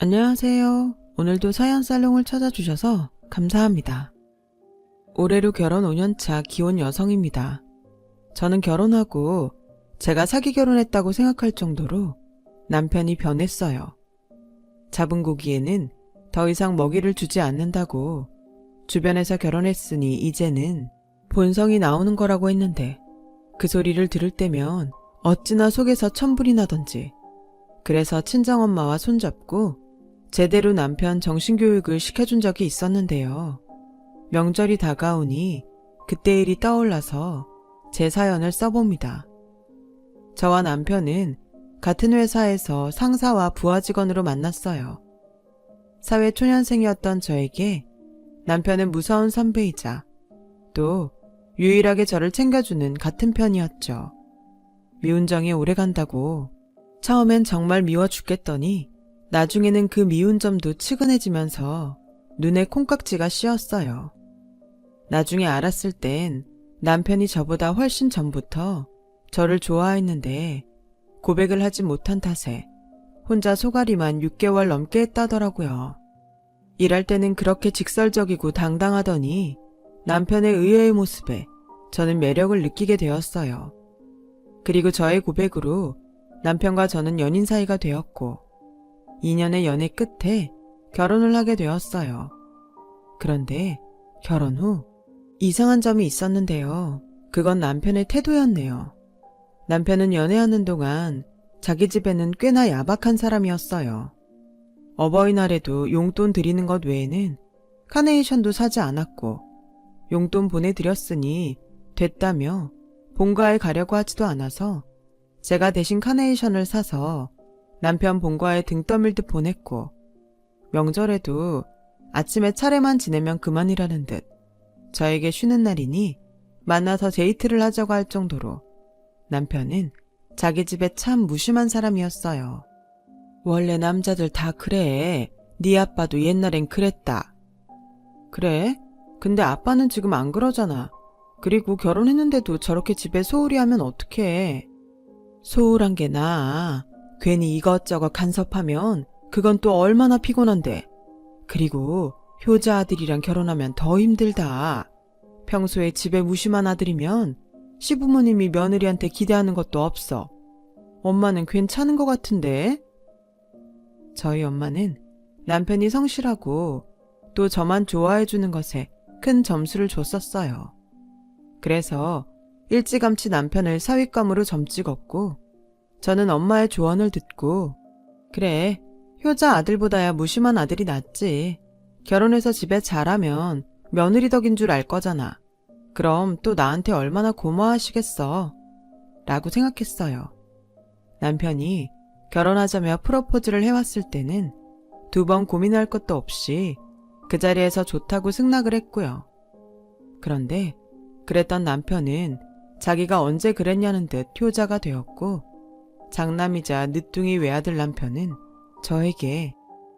안녕하세요. 오늘도 사연살롱을 찾아주셔서 감사합니다. 올해로 결혼 5년차 기혼 여성입니다. 저는 결혼하고 제가 사기 결혼했다고 생각할 정도로 남편이 변했어요. 잡은 고기에는 더 이상 먹이를 주지 않는다고 주변에서 결혼했으니 이제는 본성이 나오는 거라고 했는데 그 소리를 들을 때면 어찌나 속에서 천불이 나던지. 그래서 친정엄마와 손잡고 제대로 남편 정신교육을 시켜준 적이 있었는데요. 명절이 다가오니 그때 일이 떠올라서 제 사연을 써봅니다. 저와 남편은 같은 회사에서 상사와 부하 직원으로 만났어요. 사회 초년생이었던 저에게 남편은 무서운 선배이자 또 유일하게 저를 챙겨주는 같은 편이었죠. 미운 정이 오래간다고 처음엔 정말 미워 죽겠더니 나중에는 그 미운 점도 측은해지면서 눈에 콩깍지가 씌었어요. 나중에 알았을 땐 남편이 저보다 훨씬 전부터 저를 좋아했는데 고백을 하지 못한 탓에 혼자 소가리만 6개월 넘게 했다더라고요. 일할 때는 그렇게 직설적이고 당당하더니 남편의 의외의 모습에 저는 매력을 느끼게 되었어요. 그리고 저의 고백으로 남편과 저는 연인 사이가 되었고 2년의 연애 끝에 결혼을 하게 되었어요. 그런데 결혼 후 이상한 점이 있었는데요. 그건 남편의 태도였네요. 남편은 연애하는 동안 자기 집에는 꽤나 야박한 사람이었어요. 어버이날에도 용돈 드리는 것 외에는 카네이션도 사지 않았고 용돈 보내드렸으니 됐다며 본가에 가려고 하지도 않아서 제가 대신 카네이션을 사서 남편 본가에 등 떠밀듯 보냈고 명절에도 아침에 차례만 지내면 그만이라는 듯 저에게 쉬는 날이니 만나서 데이트를 하자고 할 정도로 남편은 자기 집에 참 무심한 사람이었어요. 원래 남자들 다 그래. 네 아빠도 옛날엔 그랬다. 그래? 근데 아빠는 지금 안 그러잖아. 그리고 결혼했는데도 저렇게 집에 소홀히 하면 어떡해. 소홀한 게 나아. 괜히 이것저것 간섭하면 그건 또 얼마나 피곤한데. 그리고 효자 아들이랑 결혼하면 더 힘들다. 평소에 집에 무심한 아들이면 시부모님이 며느리한테 기대하는 것도 없어. 엄마는 괜찮은 것 같은데? 저희 엄마는 남편이 성실하고 또 저만 좋아해주는 것에 큰 점수를 줬었어요. 그래서 일찌감치 남편을 사윗감으로 점찍었고 저는 엄마의 조언을 듣고 그래, 효자 아들보다야 무심한 아들이 낫지. 결혼해서 집에 잘하면 며느리 덕인 줄 알 거잖아. 그럼 또 나한테 얼마나 고마워하시겠어. 라고 생각했어요. 남편이 결혼하자며 프로포즈를 해왔을 때는 2번 고민할 것도 없이 그 자리에서 좋다고 승낙을 했고요. 그런데 그랬던 남편은 자기가 언제 그랬냐는 듯 효자가 되었고 장남이자 늦둥이 외아들 남편은 저에게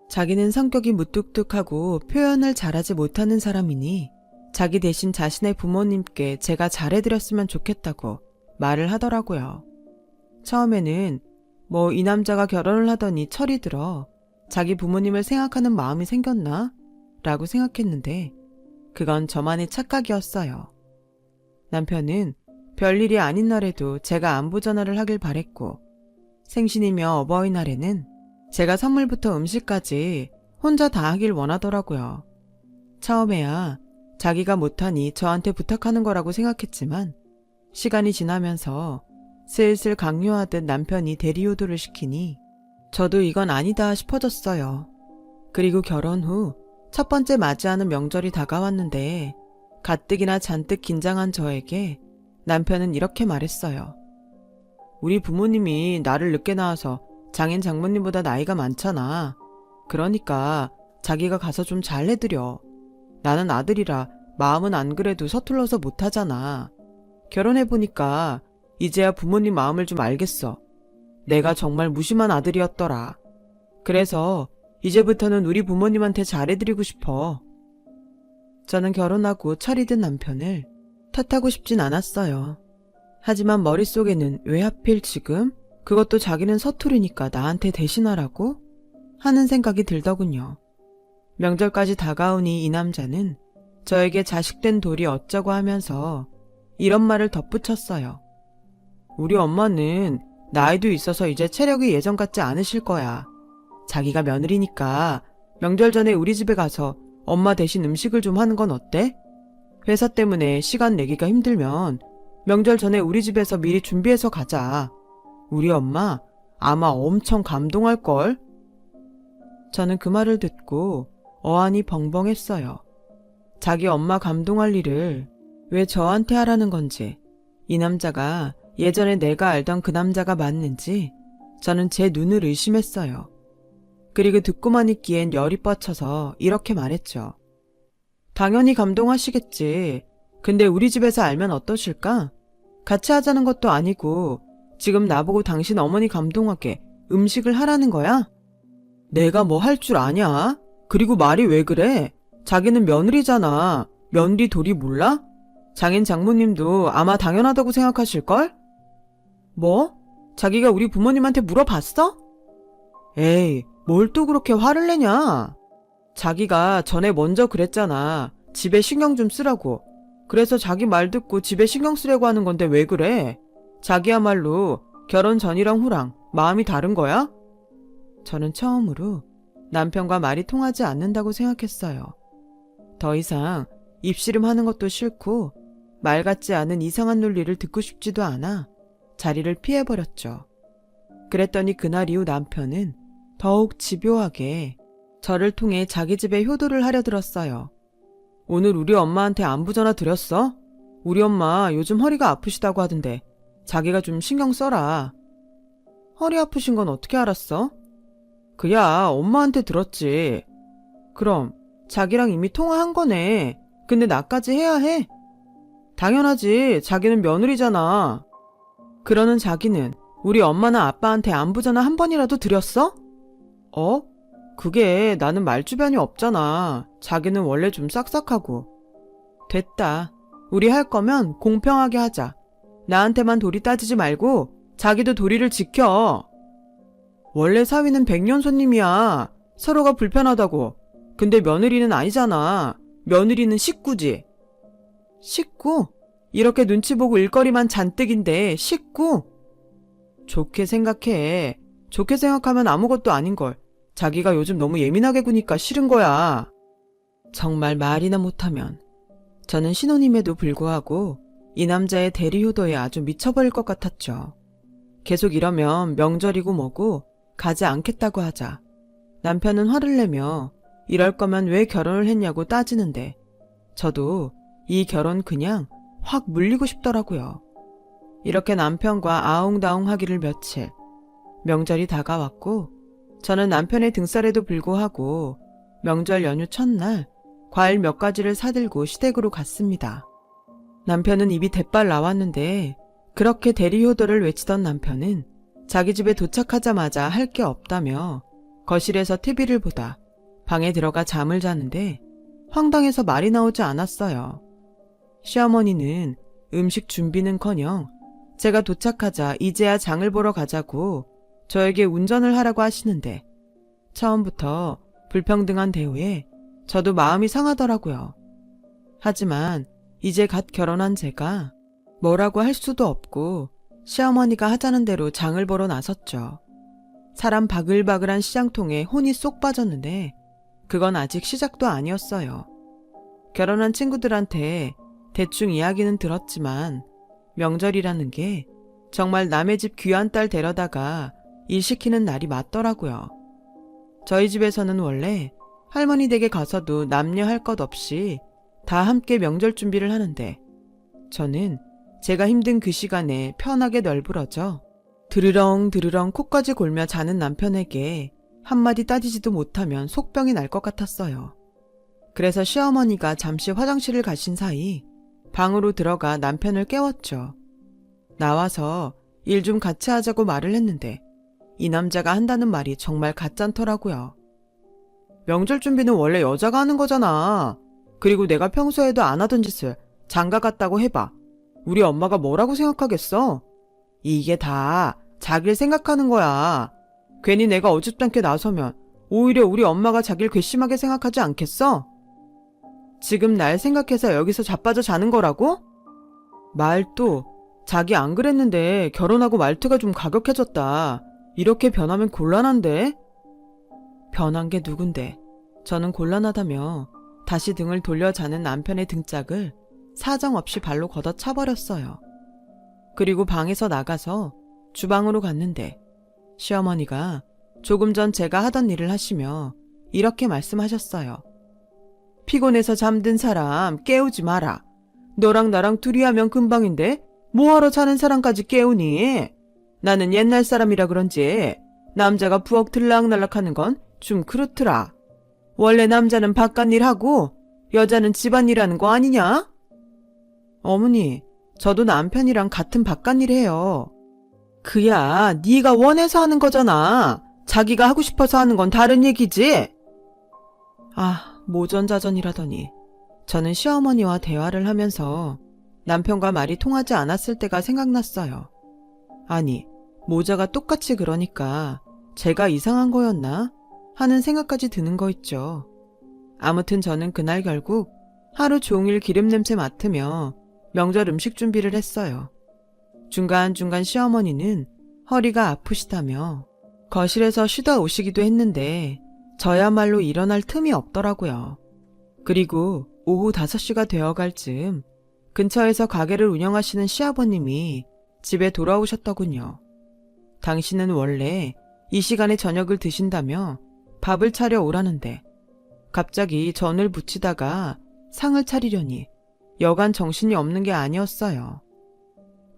자기는 성격이 무뚝뚝하고 표현을 잘하지 못하는 사람이니 자기 대신 자신의 부모님께 제가 잘해드렸으면 좋겠다고 말을 하더라고요. 처음에는 이 남자가 결혼을 하더니 철이 들어 자기 부모님을 생각하는 마음이 생겼나? 라고 생각했는데 그건 저만의 착각이었어요. 남편은 별일이 아닌 날에도 제가 안부 전화를 하길 바랬고 생신이며 어버이날에는 제가 선물부터 음식까지 혼자 다 하길 원하더라고요. 처음에야 자기가 못하니 저한테 부탁하는 거라고 생각했지만 시간이 지나면서 슬슬 강요하듯 남편이 대리효도를 시키니 저도 이건 아니다 싶어졌어요. 그리고 결혼 후 첫 번째 맞이하는 명절이 다가왔는데 가뜩이나 잔뜩 긴장한 저에게 남편은 이렇게 말했어요. 우리 부모님이 나를 늦게 낳아서 장인 장모님보다 나이가 많잖아. 그러니까 자기가 가서 좀 잘해드려. 나는 아들이라 마음은 안 그래도 서툴러서 못하잖아. 결혼해보니까 이제야 부모님 마음을 좀 알겠어. 내가 정말 무심한 아들이었더라. 그래서 이제부터는 우리 부모님한테 잘해드리고 싶어. 저는 결혼하고 철이 든 남편을 탓하고 싶진 않았어요. 하지만 머릿속에는 왜 하필 지금? 그것도 자기는 서투르니까 나한테 대신하라고? 하는 생각이 들더군요. 명절까지 다가오니 이 남자는 저에게 자식된 돌이 어쩌고 하면서 이런 말을 덧붙였어요. 우리 엄마는 나이도 있어서 이제 체력이 예전 같지 않으실 거야. 자기가 며느리니까 명절 전에 우리 집에 가서 엄마 대신 음식을 좀 하는 건 어때? 회사 때문에 시간 내기가 힘들면 명절 전에 우리 집에서 미리 준비해서 가자. 우리 엄마 아마 엄청 감동할걸? 저는 그 말을 듣고 어안이 벙벙했어요. 자기 엄마 감동할 일을 왜 저한테 하라는 건지, 이 남자가 예전에 내가 알던 그 남자가 맞는지 저는 제 눈을 의심했어요. 그리고 듣고만 있기엔 열이 뻗쳐서 이렇게 말했죠. 당연히 감동하시겠지. 근데 우리 집에서 알면 어떠실까? 같이 하자는 것도 아니고 지금 나보고 당신 어머니 감동하게 음식을 하라는 거야? 내가 뭐 할 줄 아냐? 그리고 말이 왜 그래? 자기는 며느리잖아. 며느리 도리 몰라? 장인 장모님도 아마 당연하다고 생각하실걸? 뭐? 자기가 우리 부모님한테 물어봤어? 에이, 뭘 또 그렇게 화를 내냐? 자기가 전에 먼저 그랬잖아. 집에 신경 좀 쓰라고. 그래서 자기 말 듣고 집에 신경 쓰려고 하는 건데 왜 그래? 자기야말로 결혼 전이랑 후랑 마음이 다른 거야? 저는 처음으로 남편과 말이 통하지 않는다고 생각했어요. 더 이상 입씨름하는 것도 싫고 말 같지 않은 이상한 논리를 듣고 싶지도 않아 자리를 피해버렸죠. 그랬더니 그날 이후 남편은 더욱 집요하게 저를 통해 자기 집에 효도를 하려 들었어요. 오늘 우리 엄마한테 안부 전화 드렸어? 우리 엄마 요즘 허리가 아프시다고 하던데 자기가 좀 신경 써라. 허리 아프신 건 어떻게 알았어? 그야 엄마한테 들었지. 그럼 자기랑 이미 통화한 거네. 근데 나까지 해야 해? 당연하지. 자기는 며느리잖아. 그러는 자기는 우리 엄마나 아빠한테 안부 전화 한 번이라도 드렸어? 그게 나는 말주변이 없잖아. 자기는 원래 좀 싹싹하고. 됐다. 우리 할 거면 공평하게 하자. 나한테만 도리 따지지 말고 자기도 도리를 지켜. 원래 사위는 백년 손님이야. 서로가 불편하다고. 근데 며느리는 아니잖아. 며느리는 식구지. 식구? 이렇게 눈치 보고 일거리만 잔뜩인데 식구? 좋게 생각해. 좋게 생각하면 아무것도 아닌걸. 자기가 요즘 너무 예민하게 구니까 싫은 거야. 정말 말이나 못하면. 저는 신혼임에도 불구하고 이 남자의 대리효도에 아주 미쳐버릴 것 같았죠. 계속 이러면 명절이고 뭐고 가지 않겠다고 하자. 남편은 화를 내며 이럴 거면 왜 결혼을 했냐고 따지는데 저도 이 결혼 그냥 확 물리고 싶더라고요. 이렇게 남편과 아웅다웅 하기를 며칠. 명절이 다가왔고 저는 남편의 등살에도 불구하고 명절 연휴 첫날 과일 몇 가지를 사들고 시댁으로 갔습니다. 남편은 입이 대빨 나왔는데 그렇게 대리효도를 외치던 남편은 자기 집에 도착하자마자 할 게 없다며 거실에서 TV를 보다 방에 들어가 잠을 자는데 황당해서 말이 나오지 않았어요. 시어머니는 음식 준비는커녕 제가 도착하자 이제야 장을 보러 가자고 저에게 운전을 하라고 하시는데 처음부터 불평등한 대우에 저도 마음이 상하더라고요. 하지만 이제 갓 결혼한 제가 뭐라고 할 수도 없고 시어머니가 하자는 대로 장을 보러 나섰죠. 사람 바글바글한 시장통에 혼이 쏙 빠졌는데 그건 아직 시작도 아니었어요. 결혼한 친구들한테 대충 이야기는 들었지만 명절이라는 게 정말 남의 집 귀한 딸 데려다가 일 시키는 날이 맞더라고요. 저희 집에서는 원래 할머니 댁에 가서도 남녀 할 것 없이 다 함께 명절 준비를 하는데 저는 제가 힘든 그 시간에 편하게 널브러져 드르렁 드르렁 코까지 골며 자는 남편에게 한마디 따지지도 못하면 속병이 날 것 같았어요. 그래서 시어머니가 잠시 화장실을 가신 사이 방으로 들어가 남편을 깨웠죠. 나와서 일 좀 같이 하자고 말을 했는데 이 남자가 한다는 말이 정말 가짠더라고요. 명절 준비는 원래 여자가 하는 거잖아. 그리고 내가 평소에도 안 하던 짓을 장가 갔다고 해봐. 우리 엄마가 뭐라고 생각하겠어? 이게 다 자기를 생각하는 거야. 괜히 내가 어줍잖게 나서면 오히려 우리 엄마가 자기를 괘씸하게 생각하지 않겠어? 지금 날 생각해서 여기서 자빠져 자는 거라고? 말도, 자기 안 그랬는데 결혼하고 말투가 좀 가격해졌다. 이렇게 변하면 곤란한데? 변한 게 누군데? 저는 곤란하다며 다시 등을 돌려 자는 남편의 등짝을 사정없이 발로 걷어차버렸어요. 그리고 방에서 나가서 주방으로 갔는데 시어머니가 조금 전 제가 하던 일을 하시며 이렇게 말씀하셨어요. 피곤해서 잠든 사람 깨우지 마라. 너랑 나랑 둘이 하면 금방인데 뭐하러 자는 사람까지 깨우니? 나는 옛날 사람이라 그런지 남자가 부엌 들락날락하는 건 좀 그렇더라. 원래 남자는 바깥일 하고 여자는 집안일 하는 거 아니냐? 어머니, 저도 남편이랑 같은 바깥일 해요. 그야 네가 원해서 하는 거잖아. 자기가 하고 싶어서 하는 건 다른 얘기지. 아, 모전자전이라더니 저는 시어머니와 대화를 하면서 남편과 말이 통하지 않았을 때가 생각났어요. 아니, 모자가 똑같이 그러니까 제가 이상한 거였나? 하는 생각까지 드는 거 있죠. 아무튼 저는 그날 결국 하루 종일 기름 냄새 맡으며 명절 음식 준비를 했어요. 중간중간 시어머니는 허리가 아프시다며 거실에서 쉬다 오시기도 했는데 저야말로 일어날 틈이 없더라고요. 그리고 오후 5시가 되어갈 즈음 근처에서 가게를 운영하시는 시아버님이 집에 돌아오셨더군요. 당신은 원래 이 시간에 저녁을 드신다며 밥을 차려 오라는데 갑자기 전을 부치다가 상을 차리려니 여간 정신이 없는 게 아니었어요.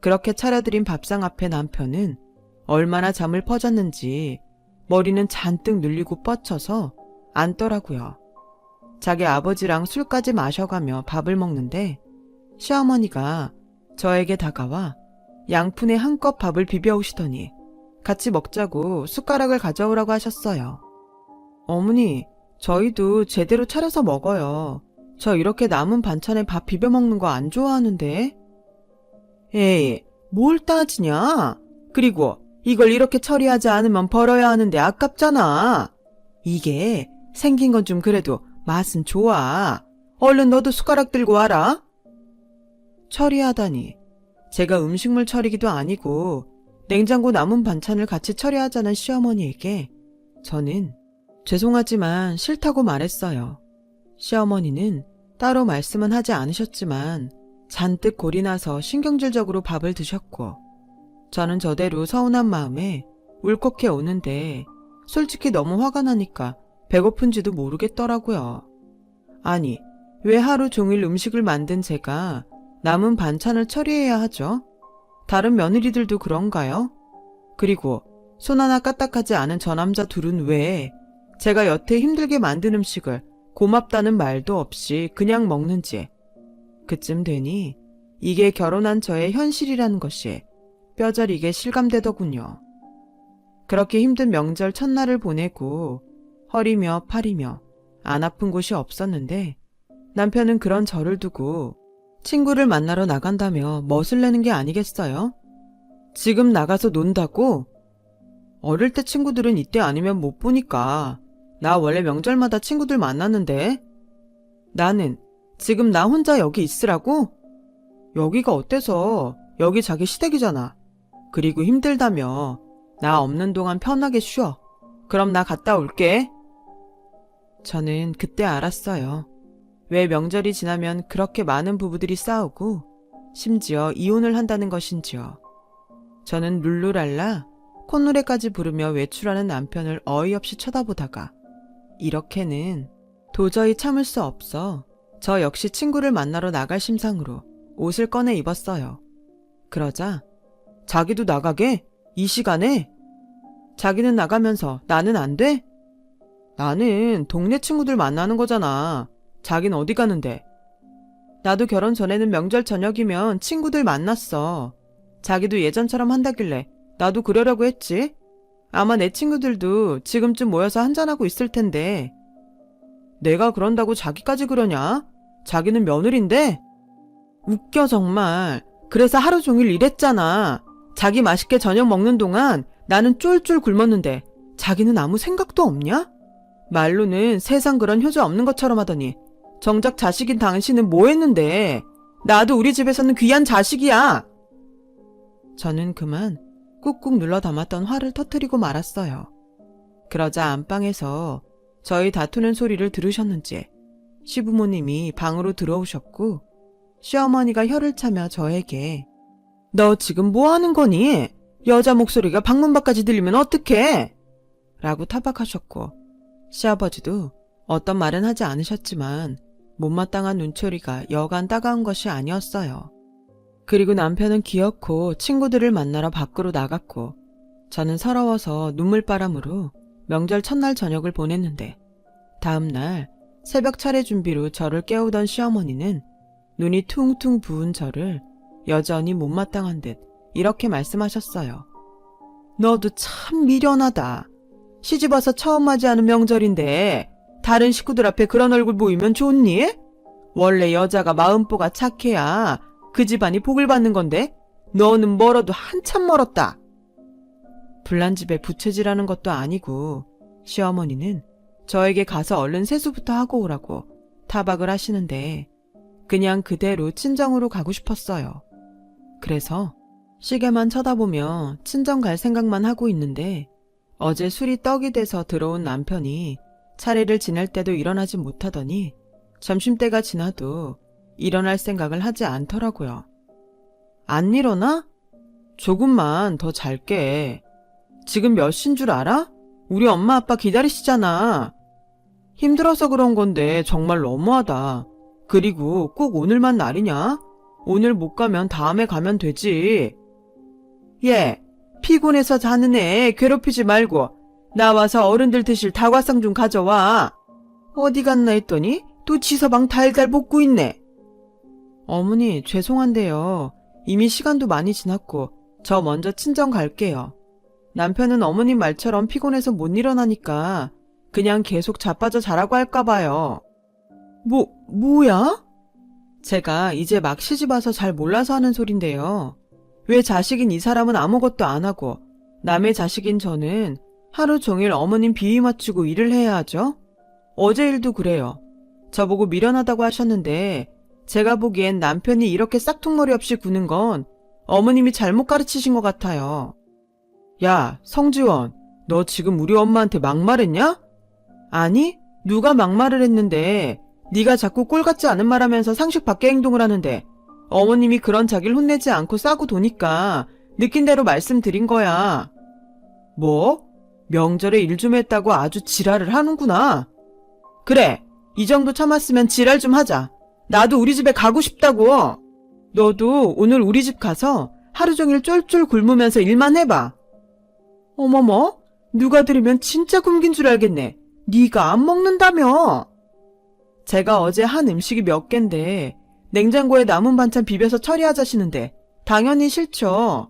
그렇게 차려드린 밥상 앞에 남편은 얼마나 잠을 퍼졌는지 머리는 잔뜩 눌리고 뻗쳐서 앉더라고요. 자기 아버지랑 술까지 마셔가며 밥을 먹는데 시어머니가 저에게 다가와 양푼에 한껏 밥을 비벼오시더니 같이 먹자고 숟가락을 가져오라고 하셨어요. 어머니, 저희도 제대로 차려서 먹어요. 저 이렇게 남은 반찬에 밥 비벼 먹는 거 안 좋아하는데. 에이, 뭘 따지냐? 그리고 이걸 이렇게 처리하지 않으면 버려야 하는데 아깝잖아. 이게 생긴 건 좀 그래도 맛은 좋아. 얼른 너도 숟가락 들고 와라. 처리하다니. 제가 음식물 처리기도 아니고 냉장고 남은 반찬을 같이 처리하자는 시어머니에게 저는 죄송하지만 싫다고 말했어요. 시어머니는 따로 말씀은 하지 않으셨지만 잔뜩 골이 나서 신경질적으로 밥을 드셨고 저는 저대로 서운한 마음에 울컥해 오는데 솔직히 너무 화가 나니까 배고픈지도 모르겠더라고요. 아니, 왜 하루 종일 음식을 만든 제가 남은 반찬을 처리해야 하죠? 다른 며느리들도 그런가요? 그리고 손 하나 까딱하지 않은 저 남자 둘은 왜 제가 여태 힘들게 만든 음식을 고맙다는 말도 없이 그냥 먹는지 그쯤 되니 이게 결혼한 저의 현실이라는 것이 뼈저리게 실감되더군요. 그렇게 힘든 명절 첫날을 보내고 허리며 팔이며 안 아픈 곳이 없었는데 남편은 그런 저를 두고 친구를 만나러 나간다며 멋을 내는 게 아니겠어요? 지금 나가서 논다고? 어릴 때 친구들은 이때 아니면 못 보니까 나 원래 명절마다 친구들 만났는데 나는 지금 나 혼자 여기 있으라고? 여기가 어때서? 여기 자기 시댁이잖아. 그리고 힘들다며 나 없는 동안 편하게 쉬어. 그럼 나 갔다 올게. 저는 그때 알았어요. 왜 명절이 지나면 그렇게 많은 부부들이 싸우고 심지어 이혼을 한다는 것인지요. 저는 룰루랄라 콧노래까지 부르며 외출하는 남편을 어이없이 쳐다보다가 이렇게는 도저히 참을 수 없어 저 역시 친구를 만나러 나갈 심상으로 옷을 꺼내 입었어요. 그러자 자기도 나가게? 이 시간에? 자기는 나가면서 나는 안 돼? 나는 동네 친구들 만나는 거잖아. 자긴 어디 가는데? 나도 결혼 전에는 명절 저녁이면 친구들 만났어. 자기도 예전처럼 한다길래 나도 그러려고 했지. 아마 내 친구들도 지금쯤 모여서 한잔하고 있을 텐데. 내가 그런다고 자기까지 그러냐? 자기는 며느린데? 웃겨 정말. 그래서 하루 종일 일했잖아. 자기 맛있게 저녁 먹는 동안 나는 쫄쫄 굶었는데 자기는 아무 생각도 없냐? 말로는 세상 그런 효자 없는 것처럼 하더니 정작 자식인 당신은 뭐 했는데? 나도 우리 집에서는 귀한 자식이야. 저는 그만 꾹꾹 눌러 담았던 화를 터뜨리고 말았어요. 그러자 안방에서 저희 다투는 소리를 들으셨는지 시부모님이 방으로 들어오셨고 시어머니가 혀를 차며 저에게 너 지금 뭐 하는 거니? 여자 목소리가 방문 밖까지 들리면 어떡해? 라고 타박하셨고 시아버지도 어떤 말은 하지 않으셨지만 못마땅한 눈초리가 여간 따가운 것이 아니었어요. 그리고 남편은 기어코 친구들을 만나러 밖으로 나갔고 저는 서러워서 눈물바람으로 명절 첫날 저녁을 보냈는데 다음날 새벽 차례 준비로 저를 깨우던 시어머니는 눈이 퉁퉁 부은 저를 여전히 못마땅한 듯 이렇게 말씀하셨어요. 너도 참 미련하다. 시집와서 처음 맞이하는 명절인데 다른 식구들 앞에 그런 얼굴 보이면 좋니? 원래 여자가 마음보가 착해야 그 집안이 복을 받는 건데 너는 멀어도 한참 멀었다. 불난 집에 부채질하는 것도 아니고 시어머니는 저에게 가서 얼른 세수부터 하고 오라고 타박을 하시는데 그냥 그대로 친정으로 가고 싶었어요. 그래서 시계만 쳐다보며 친정 갈 생각만 하고 있는데 어제 술이 떡이 돼서 들어온 남편이 차례를 지낼 때도 일어나지 못하더니 점심때가 지나도 일어날 생각을 하지 않더라고요. 안 일어나? 조금만 더 잘게. 지금 몇 시인 줄 알아? 우리 엄마 아빠 기다리시잖아. 힘들어서 그런 건데 정말 너무하다. 그리고 꼭 오늘만 날이냐? 오늘 못 가면 다음에 가면 되지. 얘, 피곤해서 자는 애 괴롭히지 말고 나와서 어른들 드실 다과상 좀 가져와. 어디 갔나 했더니 또 지서방 달달 볶고 있네. 어머니 죄송한데요. 이미 시간도 많이 지났고 저 먼저 친정 갈게요. 남편은 어머님 말처럼 피곤해서 못 일어나니까 그냥 계속 자빠져 자라고 할까 봐요. 뭐야? 제가 이제 막 시집와서 잘 몰라서 하는 소린데요. 왜 자식인 이 사람은 아무것도 안 하고 남의 자식인 저는 하루 종일 어머님 비위 맞추고 일을 해야 하죠? 어제 일도 그래요. 저보고 미련하다고 하셨는데 제가 보기엔 남편이 이렇게 싹퉁머리 없이 구는 건 어머님이 잘못 가르치신 것 같아요. 야, 성지원, 너 지금 우리 엄마한테 막말했냐? 아니, 누가 막말을 했는데 네가 자꾸 꼴 같지 않은 말하면서 상식 밖의 행동을 하는데 어머님이 그런 자기를 혼내지 않고 싸고 도니까 느낀 대로 말씀드린 거야. 뭐? 명절에 일 좀 했다고 아주 지랄을 하는구나. 그래, 이 정도 참았으면 지랄 좀 하자. 나도 우리 집에 가고 싶다고. 너도 오늘 우리 집 가서 하루 종일 쫄쫄 굶으면서 일만 해봐. 어머머, 누가 들으면 진짜 굶긴 줄 알겠네. 네가 안 먹는다며. 제가 어제 한 음식이 몇 갠데 냉장고에 남은 반찬 비벼서 처리하자시는데 당연히 싫죠.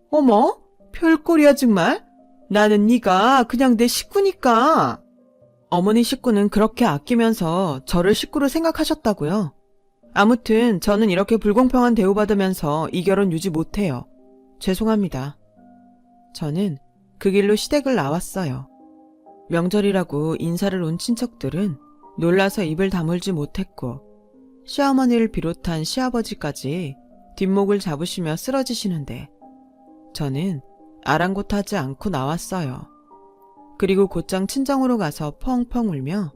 어머, 별꼴이야 정말. 나는 네가 그냥 내 식구니까. 어머니 식구는 그렇게 아끼면서 저를 식구로 생각하셨다고요? 아무튼 저는 이렇게 불공평한 대우받으면서 이 결혼 유지 못해요. 죄송합니다. 저는 그 길로 시댁을 나왔어요. 명절이라고 인사를 온 친척들은 놀라서 입을 다물지 못했고 시어머니를 비롯한 시아버지까지 뒷목을 잡으시며 쓰러지시는데 저는 아랑곳하지 않고 나왔어요. 그리고 곧장 친정으로 가서 펑펑 울며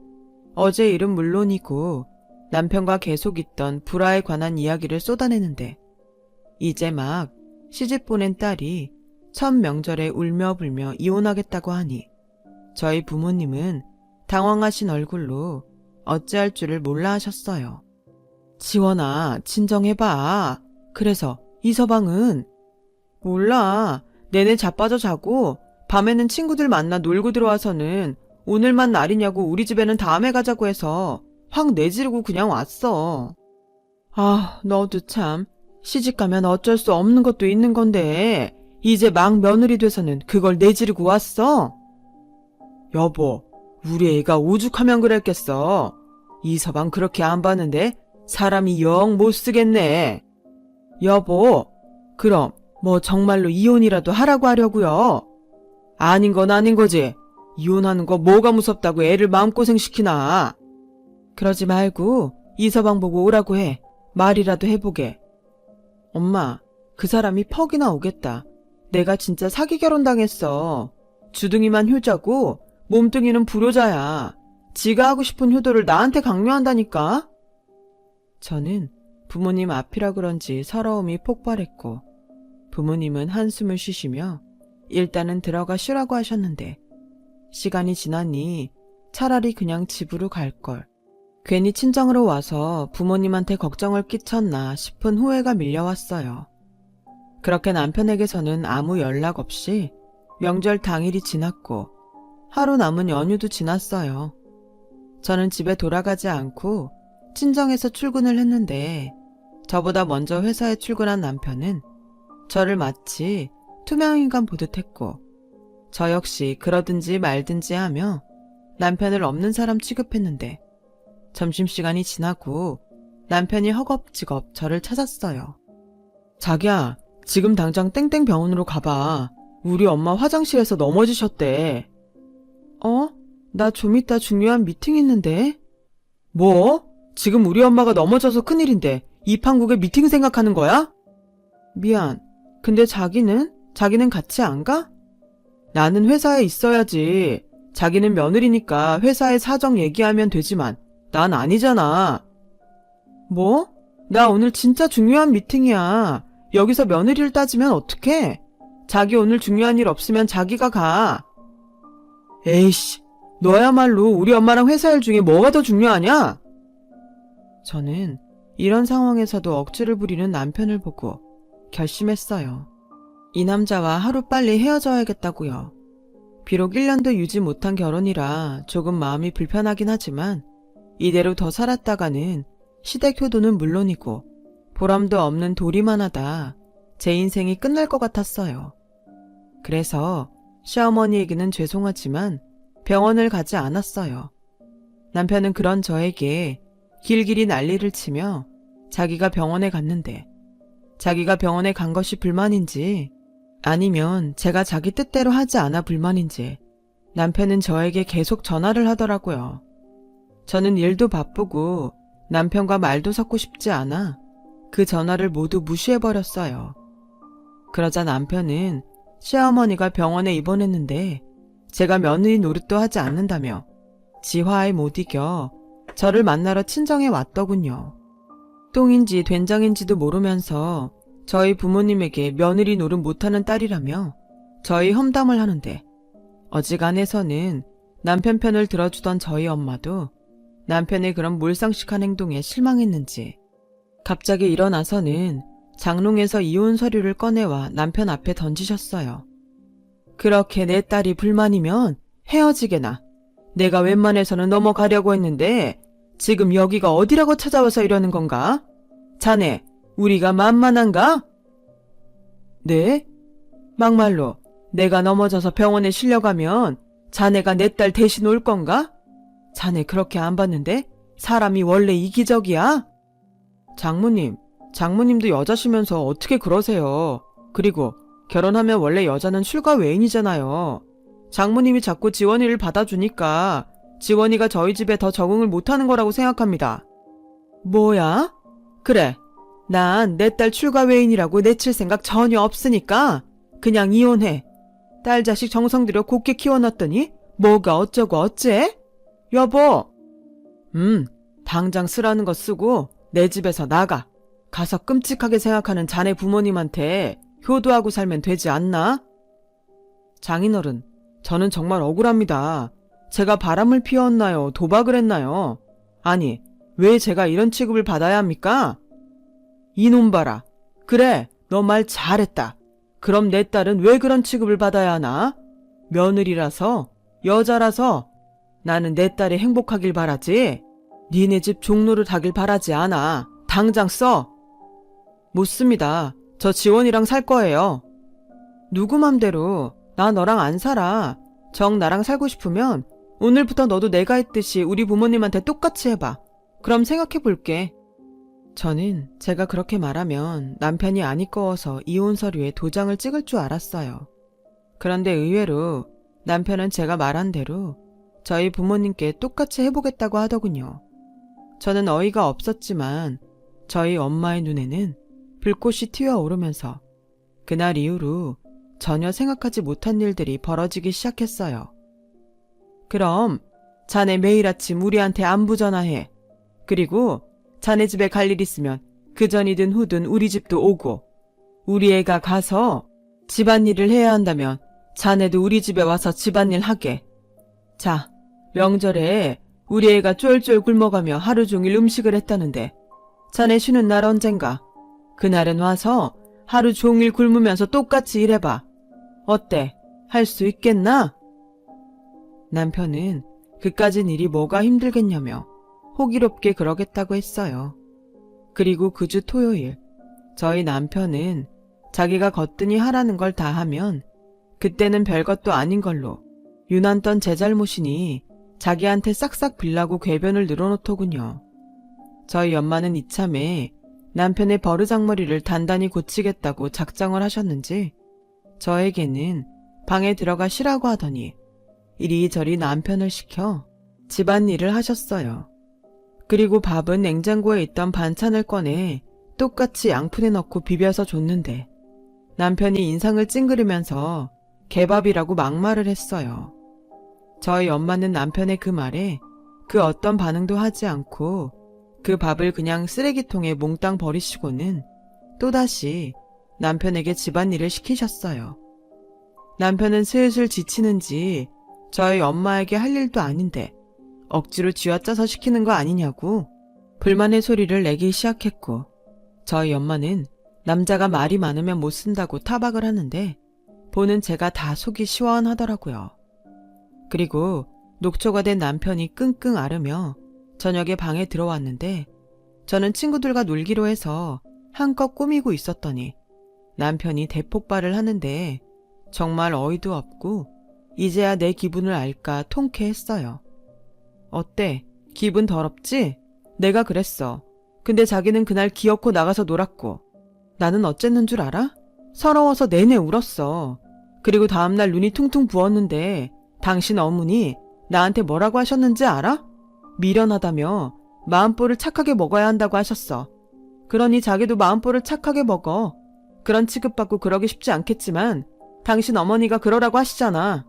어제 일은 물론이고 남편과 계속 있던 불화에 관한 이야기를 쏟아내는데 이제 막 시집 보낸 딸이 첫 명절에 울며 불며 이혼하겠다고 하니 저희 부모님은 당황하신 얼굴로 어찌할 줄을 몰라 하셨어요. 지원아, 진정해봐. 그래서 이서방은? 몰라. 내내 자빠져 자고 밤에는 친구들 만나 놀고 들어와서는 오늘만 날이냐고 우리 집에는 다음에 가자고 해서 확 내지르고 그냥 왔어. 아, 너도 참. 시집가면 어쩔 수 없는 것도 있는 건데 이제 막 며느리 돼서는 그걸 내지르고 왔어? 여보, 우리 애가 오죽하면 그랬겠어. 이서방 그렇게 안 봤는데 사람이 영 못 쓰겠네. 여보, 그럼 뭐 정말로 이혼이라도 하라고 하려고요? 아닌 건 아닌 거지. 이혼하는 거 뭐가 무섭다고 애를 마음고생 시키나. 그러지 말고 이서방 보고 오라고 해. 말이라도 해보게. 엄마, 그 사람이 퍽이나 오겠다. 내가 진짜 사기 결혼당했어. 주둥이만 효자고 몸뚱이는 불효자야. 지가 하고 싶은 효도를 나한테 강요한다니까? 저는 부모님 앞이라 그런지 서러움이 폭발했고, 부모님은 한숨을 쉬시며 일단은 들어가 쉬라고 하셨는데, 시간이 지나니 차라리 그냥 집으로 갈걸. 괜히 친정으로 와서 부모님한테 걱정을 끼쳤나 싶은 후회가 밀려왔어요. 그렇게 남편에게서는 아무 연락 없이 명절 당일이 지났고 하루 남은 연휴도 지났어요. 저는 집에 돌아가지 않고 친정에서 출근을 했는데 저보다 먼저 회사에 출근한 남편은 저를 마치 투명인간 보듯 했고 저 역시 그러든지 말든지 하며 남편을 없는 사람 취급했는데 점심시간이 지나고 남편이 허겁지겁 저를 찾았어요. 자기야, 지금 당장 땡땡 병원으로 가봐. 우리 엄마 화장실에서 넘어지셨대. 나 좀 이따 중요한 미팅 있는데. 뭐? 지금 우리 엄마가 넘어져서 큰일인데 이 판국에 미팅 생각하는 거야? 미안. 근데 자기는 같이 안 가? 나는 회사에 있어야지. 자기는 며느리니까 회사에 사정 얘기하면 되지만 난 아니잖아. 뭐? 나 오늘 진짜 중요한 미팅이야. 여기서 며느리를 따지면 어떡해? 자기 오늘 중요한 일 없으면 자기가 가. 에이씨, 너야말로 우리 엄마랑 회사 일 중에 뭐가 더 중요하냐? 저는 이런 상황에서도 억지를 부리는 남편을 보고 결심했어요. 이 남자와 하루빨리 헤어져야겠다고요. 비록 1년도 유지 못한 결혼이라 조금 마음이 불편하긴 하지만 이대로 더 살았다가는 시댁 효도는 물론이고 보람도 없는 도리만 하다 제 인생이 끝날 것 같았어요. 그래서 시어머니에게는 죄송하지만 병원을 가지 않았어요. 남편은 그런 저에게 길길이 난리를 치며 자기가 병원에 갔는데 자기가 병원에 간 것이 불만인지 아니면 제가 자기 뜻대로 하지 않아 불만인지 남편은 저에게 계속 전화를 하더라고요. 저는 일도 바쁘고 남편과 말도 섞고 싶지 않아 그 전화를 모두 무시해버렸어요. 그러자 남편은 시어머니가 병원에 입원했는데 제가 며느리 노릇도 하지 않는다며 지화에 못 이겨 저를 만나러 친정에 왔더군요. 똥인지 된장인지도 모르면서 저희 부모님에게 며느리 노릇 못하는 딸이라며 저희 험담을 하는데 어지간해서는 남편 편을 들어주던 저희 엄마도 남편의 그런 몰상식한 행동에 실망했는지 갑자기 일어나서는 장롱에서 이혼 서류를 꺼내와 남편 앞에 던지셨어요. 그렇게 내 딸이 불만이면 헤어지게나. 내가 웬만해서는 넘어가려고 했는데 지금 여기가 어디라고 찾아와서 이러는 건가? 자네, 우리가 만만한가? 네? 막말로 내가 넘어져서 병원에 실려가면 자네가 내 딸 대신 올 건가? 자네 그렇게 안 봤는데 사람이 원래 이기적이야? 장모님도 여자시면서 어떻게 그러세요? 그리고 결혼하면 원래 여자는 출가 외인이잖아요. 장모님이 자꾸 지원이를 받아주니까 지원이가 저희 집에 더 적응을 못하는 거라고 생각합니다. 뭐야? 그래, 난 내 딸 출가 외인이라고 내칠 생각 전혀 없으니까 그냥 이혼해. 딸 자식 정성 들여 곱게 키워놨더니 뭐가 어쩌고 어째? 여보! 당장 쓰라는 거 쓰고 내 집에서 나가. 가서 끔찍하게 생각하는 자네 부모님한테 효도하고 살면 되지 않나? 장인어른, 저는 정말 억울합니다. 제가 바람을 피웠나요? 도박을 했나요? 아니, 왜 제가 이런 취급을 받아야 합니까? 이놈 봐라. 그래, 너 말 잘했다. 그럼 내 딸은 왜 그런 취급을 받아야 하나? 며느리라서, 여자라서 나는 내 딸이 행복하길 바라지. 니네 집 종로를 하길 바라지 않아. 당장 써. 못 씁니다. 저 지원이랑 살 거예요. 누구 맘대로. 나 너랑 안 살아. 정 나랑 살고 싶으면 오늘부터 너도 내가 했듯이 우리 부모님한테 똑같이 해봐. 그럼 생각해 볼게. 저는 제가 그렇게 말하면 남편이 안 이꺼워서 이혼 서류에 도장을 찍을 줄 알았어요. 그런데 의외로 남편은 제가 말한 대로 저희 부모님께 똑같이 해보겠다고 하더군요. 저는 어이가 없었지만 저희 엄마의 눈에는 불꽃이 튀어오르면서 그날 이후로 전혀 생각하지 못한 일들이 벌어지기 시작했어요. 그럼 자네 매일 아침 우리한테 안부 전화해. 그리고 자네 집에 갈 일 있으면 그 전이든 후든 우리 집도 오고, 우리 애가 가서 집안일을 해야 한다면 자네도 우리 집에 와서 집안일 하게. 자, 명절에 우리 애가 쫄쫄 굶어가며 하루 종일 음식을 했다는데 자네 쉬는 날 언젠가 그날은 와서 하루 종일 굶으면서 똑같이 일해봐. 어때? 할 수 있겠나? 남편은 그까진 일이 뭐가 힘들겠냐며 호기롭게 그러겠다고 했어요. 그리고 그 주 토요일, 저희 남편은 자기가 거뜬히 하라는 걸 다 하면 그때는 별것도 아닌 걸로 유난던 제 잘못이니 자기한테 싹싹 빌라고 궤변을 늘어놓더군요. 저희 엄마는 이참에 남편의 버르장머리를 단단히 고치겠다고 작정을 하셨는지 저에게는 방에 들어가 쉬라고 하더니 이리저리 남편을 시켜 집안일을 하셨어요. 그리고 밥은 냉장고에 있던 반찬을 꺼내 똑같이 양푼에 넣고 비벼서 줬는데 남편이 인상을 찡그리면서 개밥이라고 막말을 했어요. 저희 엄마는 남편의 그 말에 그 어떤 반응도 하지 않고 그 밥을 그냥 쓰레기통에 몽땅 버리시고는 또다시 남편에게 집안일을 시키셨어요. 남편은 슬슬 지치는지 저희 엄마에게 할 일도 아닌데 억지로 쥐어짜서 시키는 거 아니냐고 불만의 소리를 내기 시작했고, 저희 엄마는 남자가 말이 많으면 못 쓴다고 타박을 하는데 보는 제가 다 속이 시원하더라고요. 그리고 녹초가 된 남편이 끙끙 앓으며 저녁에 방에 들어왔는데 저는 친구들과 놀기로 해서 한껏 꾸미고 있었더니 남편이 대폭발을 하는데 정말 어이도 없고 이제야 내 기분을 알까 통쾌했어요. 어때? 기분 더럽지? 내가 그랬어. 근데 자기는 그날 기어코 나가서 놀았고 나는 어쨌는 줄 알아? 서러워서 내내 울었어. 그리고 다음날 눈이 퉁퉁 부었는데 당신 어머니 나한테 뭐라고 하셨는지 알아? 미련하다며 마음보를 착하게 먹어야 한다고 하셨어. 그러니 자기도 마음보를 착하게 먹어. 그런 취급받고 그러기 쉽지 않겠지만 당신 어머니가 그러라고 하시잖아.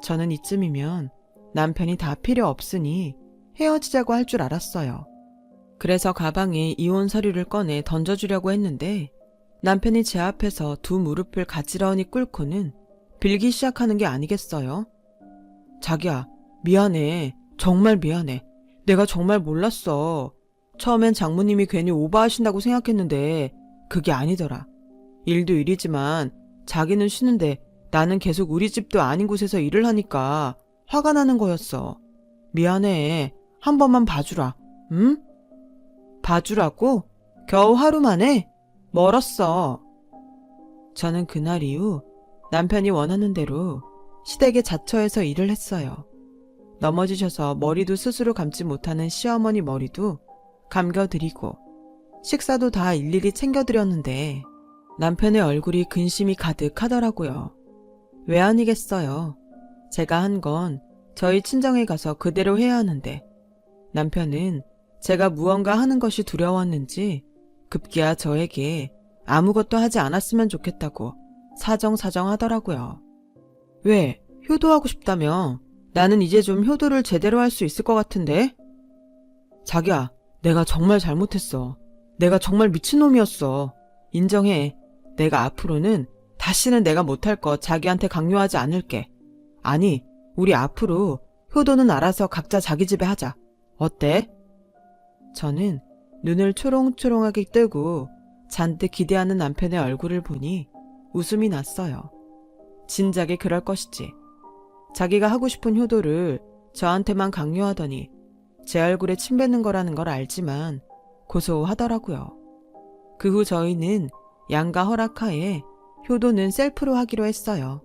저는 이쯤이면 남편이 다 필요 없으니 헤어지자고 할 줄 알았어요. 그래서 가방에 이혼 서류를 꺼내 던져주려고 했는데 남편이 제 앞에서 두 무릎을 가지런히 꿇고는 빌기 시작하는 게 아니겠어요? 자기야, 미안해. 정말 미안해. 내가 정말 몰랐어. 처음엔 장모님이 괜히 오버하신다고 생각했는데 그게 아니더라. 일도 일이지만 자기는 쉬는데 나는 계속 우리 집도 아닌 곳에서 일을 하니까 화가 나는 거였어. 미안해. 한 번만 봐주라. 응? 봐주라고? 겨우 하루 만에? 멀었어. 저는 그날 이후 남편이 원하는 대로 시댁에 자처해서 일을 했어요. 넘어지셔서 머리도 스스로 감지 못하는 시어머니 머리도 감겨드리고 식사도 다 일일이 챙겨드렸는데 남편의 얼굴이 근심이 가득하더라고요. 왜 아니겠어요. 제가 한 건 저희 친정에 가서 그대로 해야 하는데 남편은 제가 무언가 하는 것이 두려웠는지 급기야 저에게 아무것도 하지 않았으면 좋겠다고 사정사정 하더라고요. 왜? 효도하고 싶다며? 나는 이제 좀 효도를 제대로 할 수 있을 것 같은데? 자기야, 내가 정말 잘못했어. 내가 정말 미친놈이었어. 인정해. 내가 앞으로는 다시는 내가 못할 거 자기한테 강요하지 않을게. 아니, 우리 앞으로 효도는 알아서 각자 자기 집에 하자. 어때? 저는 눈을 초롱초롱하게 뜨고 잔뜩 기대하는 남편의 얼굴을 보니 웃음이 났어요. 진작에 그럴 것이지. 자기가 하고 싶은 효도를 저한테만 강요하더니 제 얼굴에 침 뱉는 거라는 걸 알지만 고소하더라고요. 그 후 저희는 양가 허락하에 효도는 셀프로 하기로 했어요.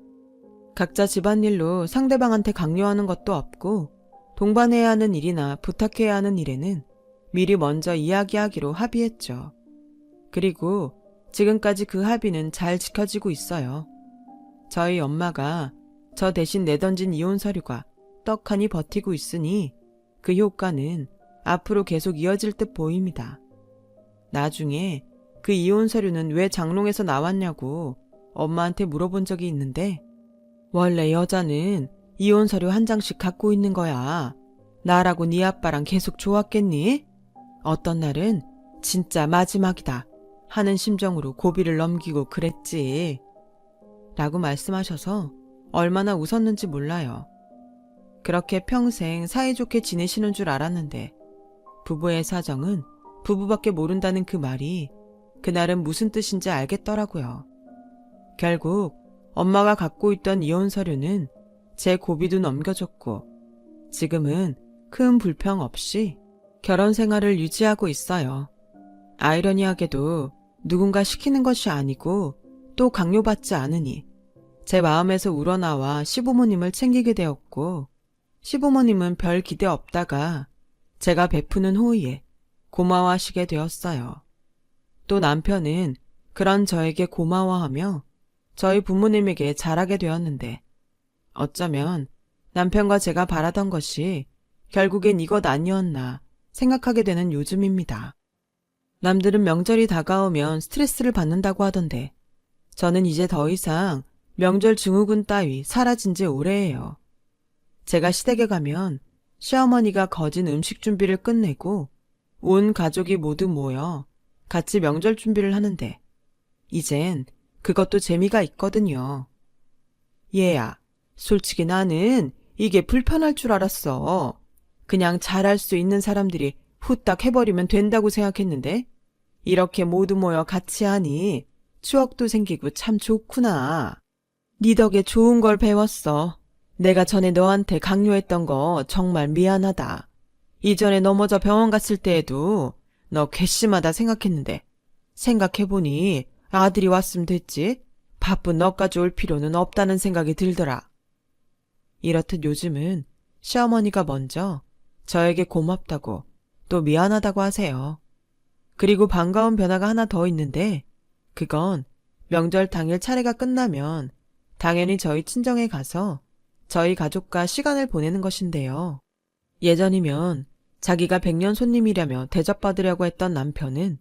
각자 집안일로 상대방한테 강요하는 것도 없고 동반해야 하는 일이나 부탁해야 하는 일에는 미리 먼저 이야기하기로 합의했죠. 그리고 지금까지 그 합의는 잘 지켜지고 있어요. 저희 엄마가 저 대신 내던진 이혼 서류가 떡하니 버티고 있으니 그 효과는 앞으로 계속 이어질 듯 보입니다. 나중에 그 이혼 서류는 왜 장롱에서 나왔냐고 엄마한테 물어본 적이 있는데 원래 여자는 이혼 서류 한 장씩 갖고 있는 거야. 나라고 네 아빠랑 계속 좋았겠니? 어떤 날은 진짜 마지막이다 하는 심정으로 고비를 넘기고 그랬지. 라고 말씀하셔서 얼마나 웃었는지 몰라요. 그렇게 평생 사이좋게 지내시는 줄 알았는데 부부의 사정은 부부밖에 모른다는 그 말이 그날은 무슨 뜻인지 알겠더라고요. 결국 엄마가 갖고 있던 이혼 서류는 제 고비도 넘겨줬고 지금은 큰 불평 없이 결혼 생활을 유지하고 있어요. 아이러니하게도 누군가 시키는 것이 아니고 또 강요받지 않으니 제 마음에서 우러나와 시부모님을 챙기게 되었고 시부모님은 별 기대 없다가 제가 베푸는 호의에 고마워하시게 되었어요. 또 남편은 그런 저에게 고마워하며 저희 부모님에게 잘하게 되었는데 어쩌면 남편과 제가 바라던 것이 결국엔 이것 아니었나 생각하게 되는 요즘입니다. 남들은 명절이 다가오면 스트레스를 받는다고 하던데 저는 이제 더 이상 명절 증후군 따위 사라진 지 오래예요. 제가 시댁에 가면 시어머니가 거진 음식 준비를 끝내고 온 가족이 모두 모여 같이 명절 준비를 하는데 이젠 그것도 재미가 있거든요. 얘야, 솔직히 나는 이게 불편할 줄 알았어. 그냥 잘할 수 있는 사람들이 후딱 해버리면 된다고 생각했는데 이렇게 모두 모여 같이 하니 추억도 생기고 참 좋구나. 네 덕에 좋은 걸 배웠어. 내가 전에 너한테 강요했던 거 정말 미안하다. 이전에 넘어져 병원 갔을 때에도 너 괘씸하다 생각했는데 생각해보니 아들이 왔으면 됐지. 바쁜 너까지 올 필요는 없다는 생각이 들더라. 이렇듯 요즘은 시어머니가 먼저 저에게 고맙다고 또 미안하다고 하세요. 그리고 반가운 변화가 하나 더 있는데 그건 명절 당일 차례가 끝나면 당연히 저희 친정에 가서 저희 가족과 시간을 보내는 것인데요. 예전이면 자기가 100년 손님이라며 대접받으려고 했던 남편은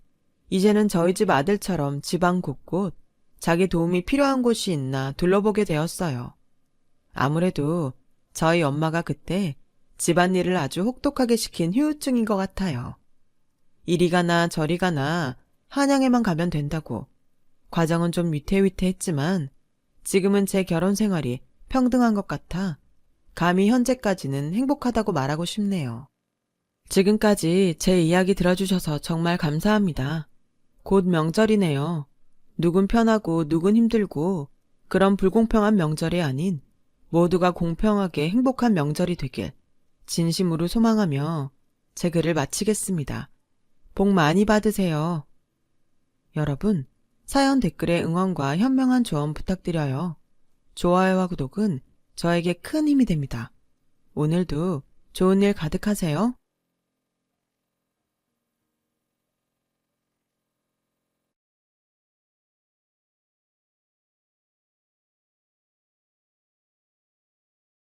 이제는 저희 집 아들처럼 집안 곳곳 자기 도움이 필요한 곳이 있나 둘러보게 되었어요. 아무래도 저희 엄마가 그때 집안일을 아주 혹독하게 시킨 후유증인 것 같아요. 이리 가나 저리 가나 한양에만 가면 된다고. 과정은 좀 위태위태했지만 지금은 제 결혼 생활이 평등한 것 같아 감히 현재까지는 행복하다고 말하고 싶네요. 지금까지 제 이야기 들어주셔서 정말 감사합니다. 곧 명절이네요. 누군 편하고 누군 힘들고 그런 불공평한 명절이 아닌 모두가 공평하게 행복한 명절이 되길 진심으로 소망하며 제 글을 마치겠습니다. 복 많이 받으세요. 여러분, 사연 댓글에 응원과 현명한 조언 부탁드려요. 좋아요와 구독은 저에게 큰 힘이 됩니다. 오늘도 좋은 일 가득하세요.